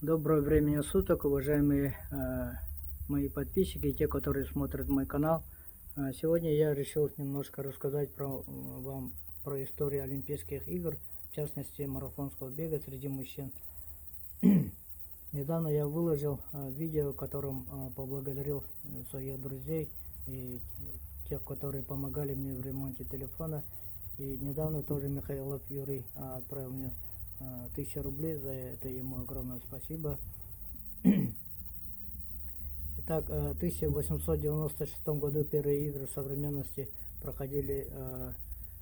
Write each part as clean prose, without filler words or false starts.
Доброго времени суток, уважаемые мои подписчики и те, которые смотрят мой канал. Сегодня я решил немножко рассказать вам про историю Олимпийских игр, в частности марафонского бега среди мужчин. Недавно я выложил видео, в котором поблагодарил своих друзей и тех, которые помогали мне в ремонте телефона. И недавно тоже Михайлов Юрий отправил мне 1000 рублей, за это ему огромное спасибо. Итак, в 1896 году первые игры современности проходили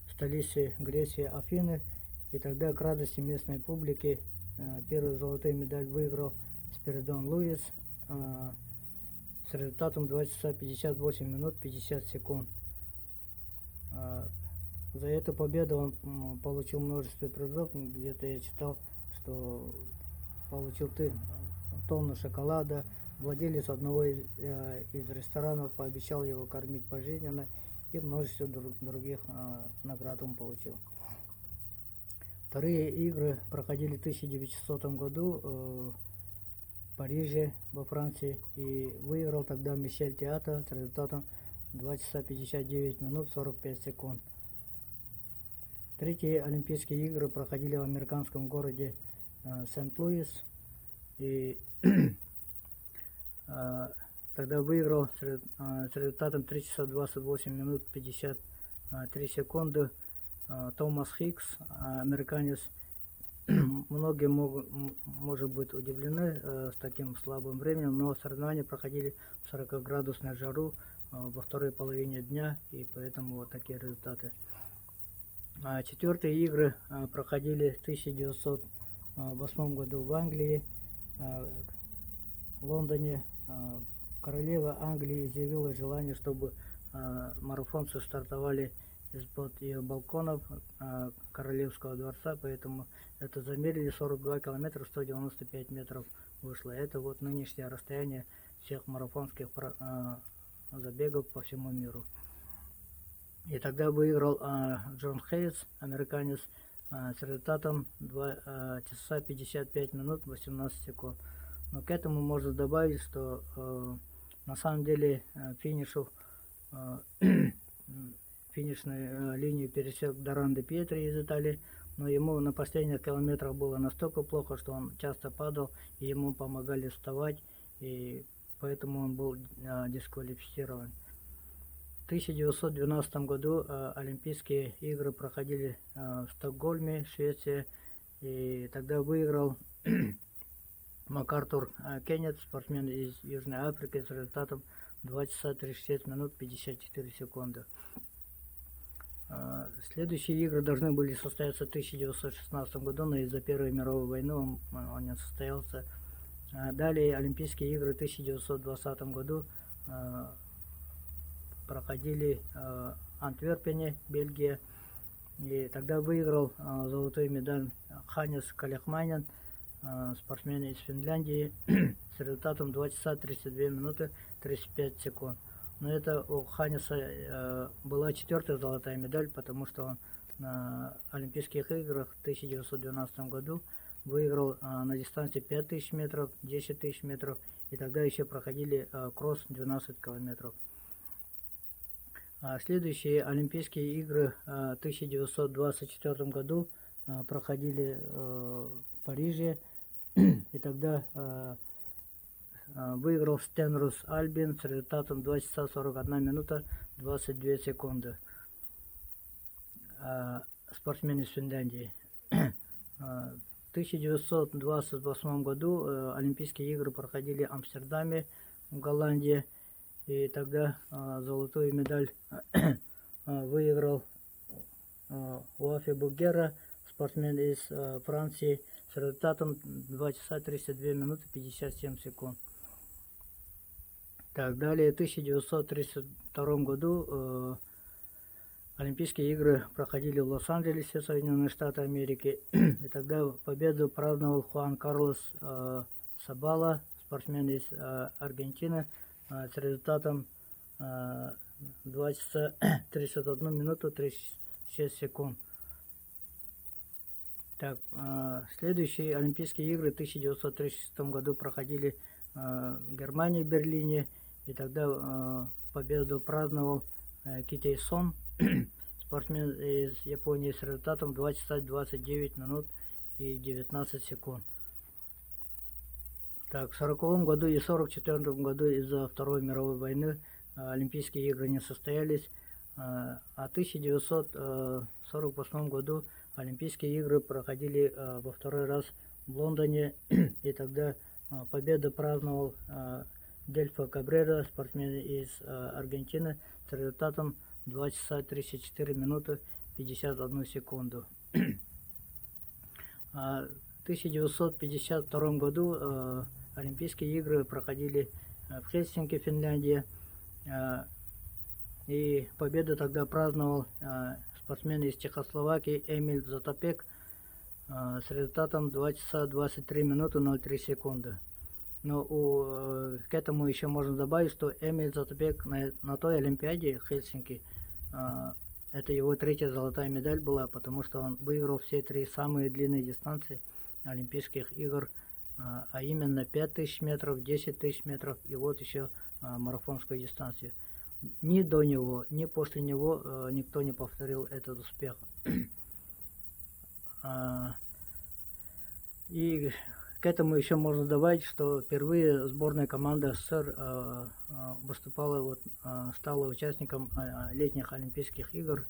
в столице Греции Афины, и тогда к радости местной публики первую золотую медаль выиграл Спиридон Луис с результатом 2 часа 58 минут 50 секунд. За эту победу он получил множество призов. Где-то я читал, что получил тонну шоколада. Владелец одного из ресторанов пообещал его кормить пожизненно, и множество других наград он получил. Вторые игры проходили в 1900 году в Париже, во Франции, и выиграл тогда Мишель Теата с результатом 2 часа 59 минут 45 секунд. Третьи Олимпийские игры проходили в американском городе Сент-Луис, и тогда выиграл с результатом 3 часа 28 минут 53 секунды Томас Хикс, американец. Многие может быть удивлены с таким слабым временем, но соревнования проходили в 40-градусную жару во второй половине дня, и поэтому вот такие результаты. Четвертые игры проходили в 1908 году в Англии, в Лондоне. Королева Англии заявила желание, чтобы марафонцы стартовали из-под ее балконов Королевского дворца, поэтому это замерили 42 километра 195 метров вышло. Это вот нынешнее расстояние всех марафонских забегов по всему миру. И тогда выиграл Джон Хейс, американец, с результатом 2 часа 55 минут 18 секунд. Но к этому можно добавить, что на самом деле финишную линию пересек Доран де Пьетри из Италии, но ему на последних километрах было настолько плохо, что он часто падал, и ему помогали вставать, и поэтому он был дисквалифицирован. В 1912 году Олимпийские игры проходили в Стокгольме, Швеция, и тогда выиграл МакАртур Кеннет, спортсмен из Южной Африки, с результатом 2 часа 36 минут 54 секунды. Следующие игры должны были состояться в 1916 году, но из-за Первой мировой войны он не состоялся. Далее Олимпийские игры в 1920 году проходили в Антверпене, Бельгия, и тогда выиграл золотую медаль Ханнес Калехманен, спортсмен из Финляндии, с результатом 2 часа 32 минуты 35 секунд. Но это у Ханнеса была 4-я золотая медаль, потому что он на Олимпийских играх в 1912 году выиграл на дистанции 5000 метров, 10 000 метров, и тогда еще проходили кросс 12 километров. Следующие Олимпийские игры в 1924 году проходили в Париже, и тогда выиграл Стенрус Альбин с результатом 2 часа 41 минута 22 секунды, спортсмен из Финляндии. В 1928 году Олимпийские игры проходили в Амстердаме, в Голландии, и тогда золотую медаль выиграл Уафи Бугера, спортсмен из Франции, с результатом 2 часа 32 минуты 57 секунд. Так, далее в 1932 году Олимпийские игры проходили в Лос-Анджелесе, Соединенные Штаты Америки, и тогда победу праздновал Хуан Карлос Сабала, спортсмен из Аргентины, с результатом 2 часа 31 минуту 36 секунд. Так, следующие Олимпийские игры в 1936 году проходили в Германии, в Берлине, и тогда победу праздновал Китэй Сон, спортсмен из Японии, с результатом 2 часа 29 минут и 19 секунд. Так, в 1940 году и 1944 году из-за Второй мировой войны Олимпийские игры не состоялись, а в 1948 году Олимпийские игры проходили во второй раз в Лондоне, и тогда победу праздновал Дельфо Кабрера, спортсмен из Аргентины, с результатом 2 часа 34 минуты 51 секунду. В 1952 году Олимпийские игры проходили в Хельсинки, Финляндия, и победу тогда праздновал спортсмен из Чехословакии Эмиль Затопек с результатом 2 часа 23 минуты 03 секунды. Но к этому еще можно добавить, что Эмиль Затопек на той Олимпиаде в Хельсинки, это его третья золотая медаль была, потому что он выиграл все три самые длинные дистанции Олимпийских игр, а именно 5000 метров, 10 тысяч метров и вот еще марафонскую дистанцию. Ни до него, ни после него никто не повторил этот успех. И к этому еще можно добавить, что впервые сборная команда СССР выступала, стала участником летних Олимпийских игр,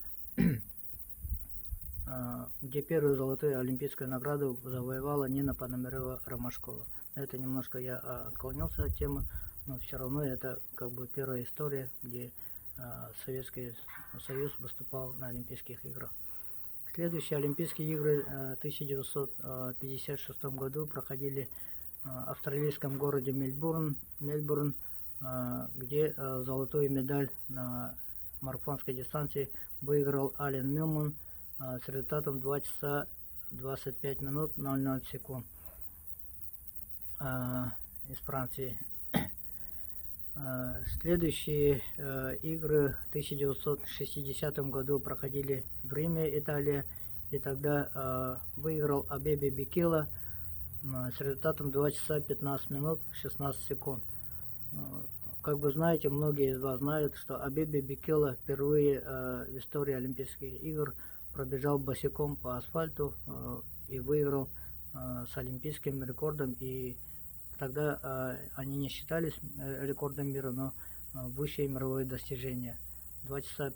где первую золотую олимпийскую награду завоевала Нина Пономарева-Ромашкова. Это немножко я отклонился от темы, но все равно это как бы первая история, где Советский Союз выступал на Олимпийских играх. Следующие Олимпийские игры в 1956 году проходили в австралийском городе Мельбурн, где золотую медаль на марафонской дистанции выиграл Ален Милман с результатом 2 часа 25 минут 00 секунд из Франции. Следующие игры в 1960 году проходили в Риме, Италия, и тогда выиграл Абебе Бикила с результатом 2 часа 15 минут 16 секунд. Как вы знаете, многие из вас знают, что Абебе Бикила впервые в истории Олимпийских игр пробежал босиком по асфальту и выиграл с олимпийским рекордом, и тогда они не считались рекордом мира, но высшее мировое достижение. 2 часа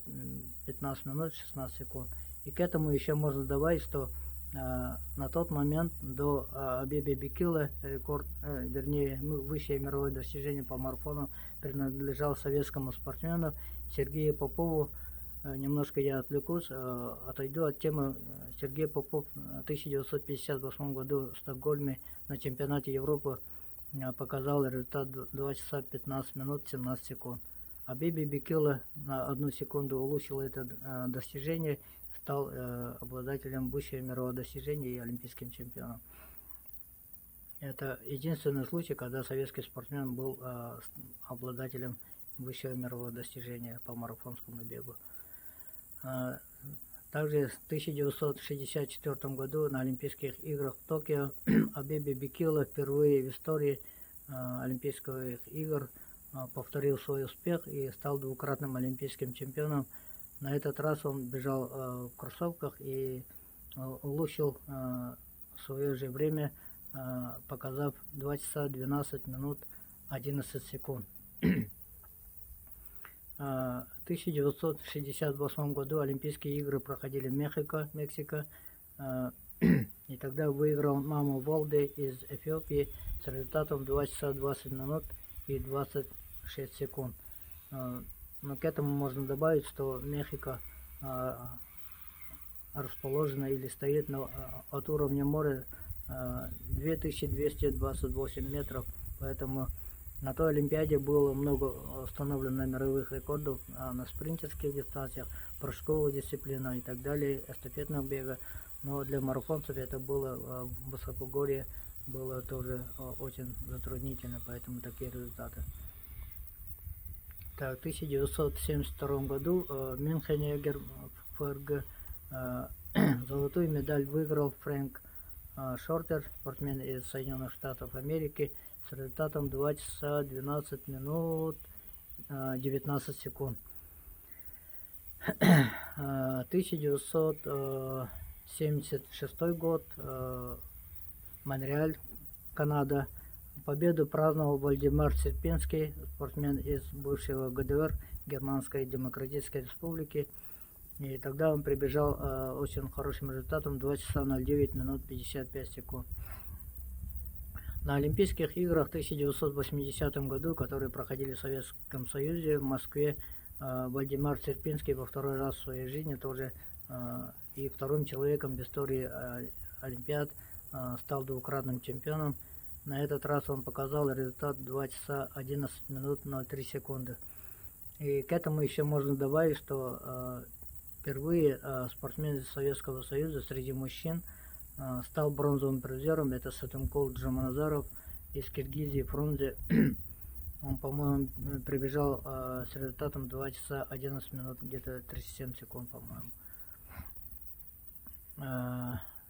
15 минут 16 секунд. И к этому еще можно добавить, что на тот момент до Абебе Бикила высшее мировое достижение по марафону принадлежал советскому спортсмену Сергею Попову. Немножко я отвлекусь, отойду от темы. Сергей Попов в 1958 году в Стокгольме на чемпионате Европы показал результат 2 часа 15 минут 17 секунд. Абебе Бикила на 1 секунду улучшил это достижение, стал обладателем высшего мирового достижения и олимпийским чемпионом. Это единственный случай, когда советский спортсмен был обладателем высшего мирового достижения по марафонскому бегу. Также в 1964 году на Олимпийских играх в Токио Абебе Бикила впервые в истории Олимпийских игр повторил свой успех и стал двукратным олимпийским чемпионом. На этот раз он бежал в кроссовках и улучшил свое же время, показав 2 часа 12 минут 11 секунд. В 1968 году Олимпийские игры проходили в Мексика, и тогда выиграл Мамо Волде из Эфиопии с результатом 2 часа 20 минут и 26 секунд. Но к этому можно добавить, что Мехико расположена или стоит от уровня моря 2228 метров, поэтому на той Олимпиаде было много установлено мировых рекордов на спринтерских дистанциях, прыжковых дисциплинах и так далее, эстафетного бега. Но для марафонцев это было в высокогорье, было тоже очень затруднительно, поэтому такие результаты. Так, в 1972 году в Мюнхене ФРГ Золотую медаль выиграл Фрэнк Шортер, спортсмен из Соединенных Штатов Америки, с результатом 2 часа 12 минут 19 секунд. 1976 год, Монреаль, Канада. Победу праздновал Вальдемар Серпинский, спортсмен из бывшего ГДР, Германской Демократической Республики. И тогда он прибежал очень хорошим результатом 2 часа 09 минут 55 секунд. На Олимпийских играх в 1980 году, которые проходили в Советском Союзе, в Москве, Вальдемар Серпинский во второй раз в своей жизни тоже и вторым человеком в истории Олимпиад стал двукратным чемпионом. На этот раз он показал результат 2 часа 11 минут 03 секунды. И к этому еще можно добавить, что впервые спортсмен из Советского Союза среди мужчин стал бронзовым призером. Это Сатымкул Джаманазаров из Киргизии, Фрунзе. Он, по-моему, прибежал с результатом 2 часа 11 минут, где-то 37 секунд, по-моему.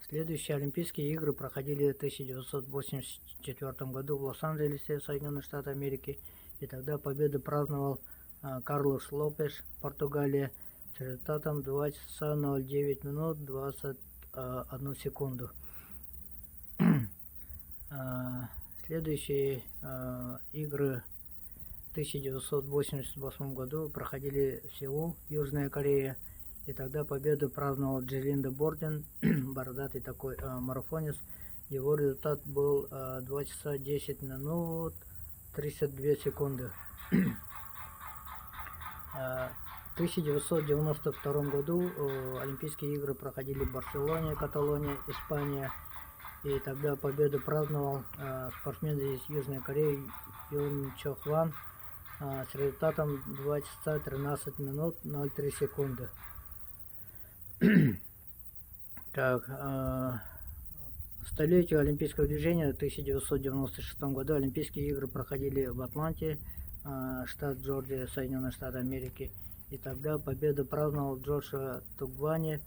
Следующие Олимпийские игры проходили в 1984 году в Лос-Анджелесе, Соединенные Штаты Америки. И тогда победу праздновал Карлос Лопеш, Португалия, с результатом 2 часа 09 минут 21 секунду. Следующие игры в 1988 году проходили в Сеул, Южная Корея. И тогда победу праздновал Джелинда Борден, бородатый такой марафонец. Его результат был 2 часа 10 минут 32 секунды. В 1992 году Олимпийские игры проходили в Барселоне, Каталония, Испания. И тогда победу праздновал спортсмен из Южной Кореи Юн Чо Хван с результатом 2 часа 13 минут 03 секунды. Так, столетию олимпийского движения в 1996 году Олимпийские игры проходили в Атланте, штат Джорджия, Соединенные Штаты Америки. И тогда победу праздновал Джошуа Тугвани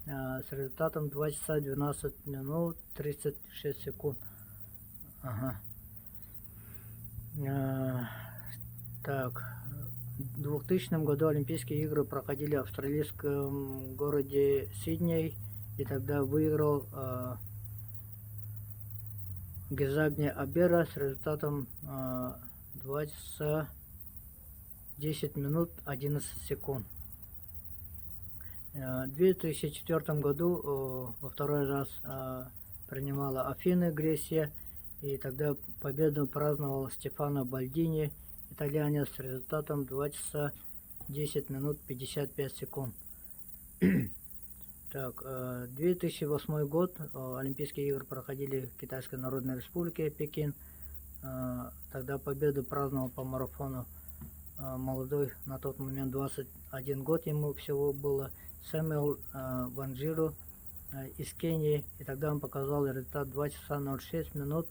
с результатом 2 часа 12 минут 36 секунд. Так, в 2000 году Олимпийские игры проходили в австралийском городе Сидней, и тогда выиграл Гезагне Абера с результатом 2 часа 10 минут 11 секунд. В 2004 году во второй раз принимала Афины, Греция, и тогда победу праздновал Стефано Бальдини, итальянец, с результатом 2 часа 10 минут 55 секунд. Так, 2008 год, Олимпийские игры проходили в Китайской Народной Республике, Пекин. Тогда победу праздновал по марафону молодой, на тот момент 21 год ему всего было, Сэмюэл Ванжиру из Кении. И тогда он показал результат 2 часа 06 минут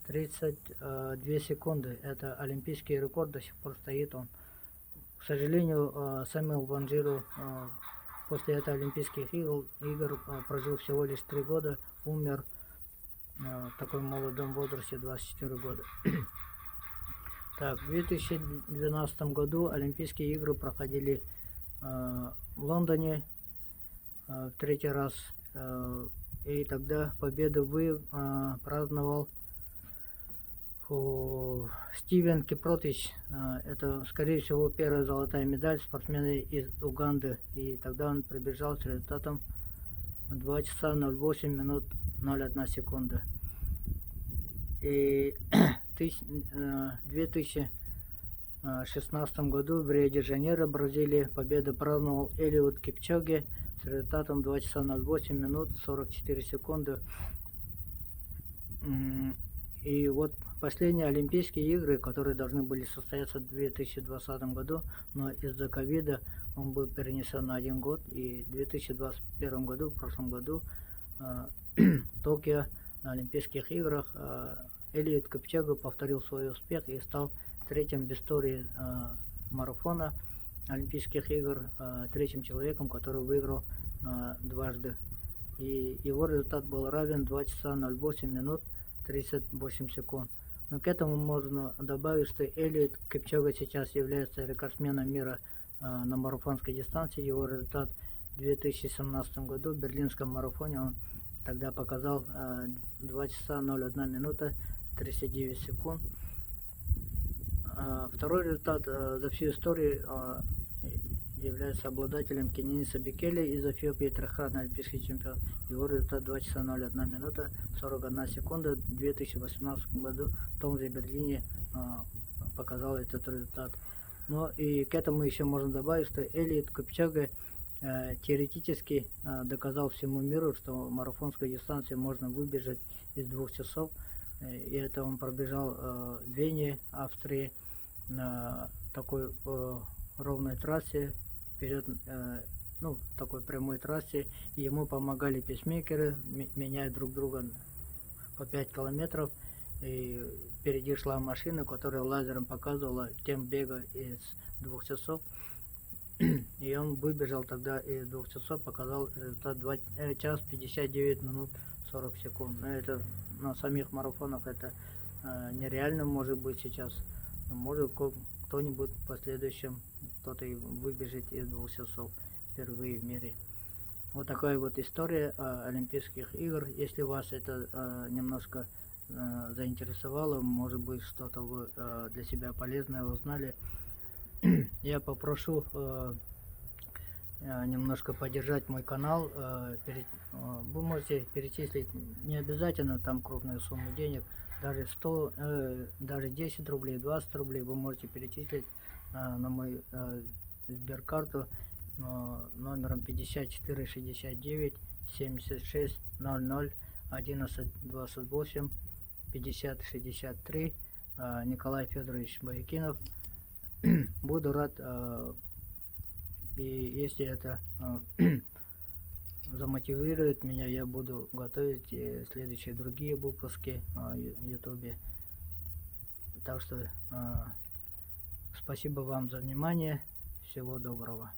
32 секунды. Это олимпийский рекорд, до сих пор стоит он. К сожалению, Сэмюэл Ванжиру после этой олимпийских игр прожил всего лишь 3 года, умер в таком молодом возрасте, 24 года. Так, в 2012 году Олимпийские игры проходили в Лондоне в третий раз. И тогда победу праздновал Стивен Кипротич. Это, скорее всего, первая золотая медаль спортсмена из Уганды. И тогда он прибежал с результатом 2 часа 08 минут 01 секунда. И в 2016 году в Рио-де-Жанейро, Бразилия, победу праздновал Элиот Кипчоге с результатом 2 часа 08 минут 44 секунды. И вот последние Олимпийские игры, которые должны были состояться в 2020 году, но из-за ковида он был перенесен на 1 год. И в 2021 году, в прошлом году, в Токио на Олимпийских играх Элиот Кипчоге повторил свой успех и стал третьим в истории марафона Олимпийских игр, третьим человеком, который выиграл дважды и его результат был равен 2 часа 08 минут 38 секунд. Но к этому можно добавить, что Элиот Кипчога сейчас является рекордсменом мира на марафонской дистанции. Его результат в 2017 году в берлинском марафоне он тогда показал 2 часа 01 минута 39 секунд. Второй результат за всю историю является обладателем Кениса Бекели из Эфиопии, трехкратный олимпийский чемпион. Его результат 2 часа 01 минута 41 секунда. В 2018 году в том же Берлине показал этот результат. Но и к этому еще можно добавить, что Элиот Кипчога теоретически доказал всему миру, что марафонскую дистанцию можно выбежать из 2 часов. И это он пробежал в Вене, Австрии, на такой ровной трассе, вперед, ну, такой прямой трассе. И ему помогали пейсмейкеры, меняя друг друга по 5 километров. И впереди шла машина, которая лазером показывала темп бега из 2 часов. И он выбежал тогда из 2 часов, показал результат 2 час 59 минут 40 секунд. Но это на самих марафонах это нереально может быть сейчас. Может кто-нибудь в последующем, кто-то и выбежит из 2 часов впервые в мире. Вот такая вот история Олимпийских игр. Если вас это немножко заинтересовало, может быть что-то вы для себя полезное узнали, я попрошу немножко поддержать мой канал. Вы можете перечислить, не обязательно там крупную сумму денег, даже 100, даже 10 рублей, 20 рублей вы можете перечислить на мою Сберкарту номером 54 69 76 00 11 28 50 63 Николай Федорович Боякинов. Буду рад, и если это замотивирует меня, я буду готовить следующие другие выпуски в ютубе. Так что спасибо вам за внимание. Всего доброго.